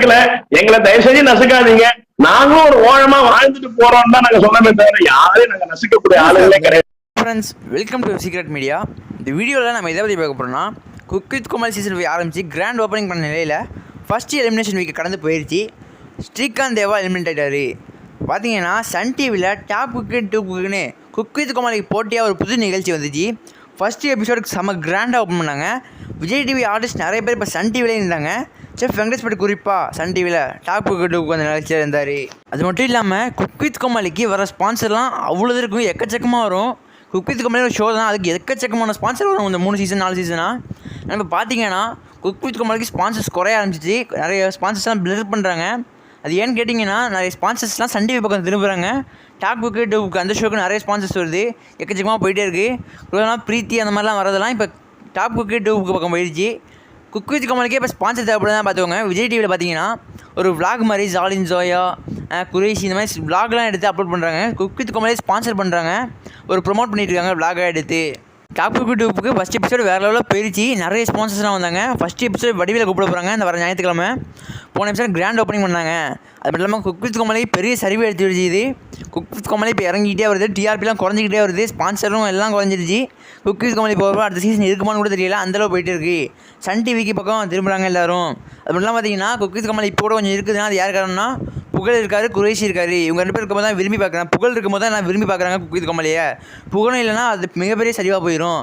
நசுக்கல, எங்களை தயவு செஞ்சு நசுக்காதீங்க, நாங்களும் ஒரு ஓழமா வாழ்ந்துட்டு போறோம் தான் நாங்க சொன்னமே தவிர யாரையும் நாங்க நசுக்கக்கூடிய ஆளுகளே கிடையாது. Friends, welcome to secret media. இந்த வீடியோவில் நம்ம எதை பற்றி பார்க்க போகிறோம்னா, குக் வித் கோமாளி சீசன் 5 ஆரம்பித்து கிராண்ட் ஓப்பனிங் பண்ண நிலையில் ஃபஸ்ட்டு எலிமினேஷன் வீக் கடந்து போயிடுச்சு. ஸ்ரீகாந்த் தேவா எலிமினேட் ஆகிட்டார். பார்த்தீங்கன்னா சன் டிவியில் டாப் குக்கு 2 குக்குன்னு குக் வித் கோமாளிக்கு போட்டியாக ஒரு புது நிகழ்ச்சி வந்துச்சு. ஃபஸ்ட்டு எபிசோடுக்கு செம்ம கிராண்டாக ஓப்பன் பண்ணாங்க. விஜய் டிவி ஆர்டிஸ்ட் நிறைய பேர் இப்போ சன் டிவிலே இருந்தாங்க. செஃப் வெங்கடேஷ் பட் குறிப்பாக சன் டிவியில் டாப் குக்கு 2 அந்த நிகழ்ச்சியில் இருந்தார். அது மட்டும் இல்லாமல் குக் வித் கோமாளிக்கு வர ஸ்பான்சர்லாம் அவ்வளோ இருக்கும், எக்கச்சக்கமாக வரும். குக் வித் கோமாளி ஒரு ஷோ தான், அதுக்கு எக்கச்சக்கமான ஸ்பான்சர் வரும் இந்த 3 சீசன் 4 சீசனாக. இப்போ பார்த்தீங்கன்னா குக் வித் கோமாளிக்கு ஸ்பான்சர்ஸ் குறைய ஆரம்பிச்சிச்சு. நிறைய ஸ்பான்சர்ஸ்லாம் பில்டப் பண்ணுறாங்க. அது ஏன்னு கேட்டிங்கன்னா, நிறைய ஸ்பான்சர்ஸ்லாம் சன் டிவி பக்கம் திரும்புகிறாங்க. டாப் குக்கு 2 அந்த ஷோக்கு நிறைய ஸ்பான்சர்ஸ் வருது, எக்கச்சக்கமாக போயிட்டே இருக்குது. இவ்வளோ பிரீத்தி அந்த மாதிரிலாம் வரதெல்லாம் இப்போ டாப் குக்கு 2 பக்கம் போயிடுச்சு. குக் வித் கோமாளிக்கே இப்போ ஸ்பான்சர் தேவைப்படுதான் பார்த்துக்கோங்க. விஜய் டிவியில் பார்த்தீங்கன்னா ஒரு விளாக் மாதிரி ஜாலின் ஜோயா குரேஷி இந்த மாதிரி விளாக்லாம் எடுத்து அப்லோட் பண்ணுறாங்க. குக் வித் கோமாளி ஸ்பான்சர் பண்ணுறாங்க, ஒரு ப்ரொமோட் பண்ணிட்டு இருக்காங்க விளாகாக எடுத்து. டாப் குக்கு 2க்கு ஃபஸ்ட் எபிசோடு வேறு லெவலில் போயிடுச்சு. நிறைய ஸ்பான்சர்ஸ்லாம் வந்தாங்க. ஃபஸ்ட் எபிசோடு வடிவில் கூப்பிட போகிறாங்க இந்த வர ஞாயிற்றுக்கிழமை. போன எபிசோட் கிராண்ட் ஓப்பனிங் பண்ணாங்க. அது மட்டும் இல்லாமல் குக் வித் கோமாளி பெரிய சரிவு எடுத்து விடுச்சு. குக் வித் கோமாளி இப்போ இறங்கிக்கிட்டே வருது, டிஆர்பிலாம் குறைஞ்சிக்கிட்டே வருது, ஸ்பான்சரும் எல்லாம் குறைஞ்சிருச்சு. குக் வித் கோமாளி போகிறப்ப அடுத்த சீசன் இருக்குமான்னு கூட தெரியல, அந்தளவு போயிட்டு இருக்குது. சன் டிவிக்கு பக்கம் திரும்புகிறாங்க எல்லோரும். அது மட்டும் பார்த்தீங்கன்னா குக் வித் கோமாளி இப்போ கூட கொஞ்சம் இருக்குதுன்னா அது யார் காரணம்னா, புகழ் இருக்காரு, குரேஷி இருக்காரு. இவங்க 2 பேர் இருக்கும்போது தான் விரும்பி பார்க்குறேன். புகழ் இருக்கும்போது தான் நான் விரும்பி பார்க்குறாங்க குக் வித் கோமாளியை. புகழும் இல்லைன்னா அது மிகப்பெரிய சரிவாக போயிடும்.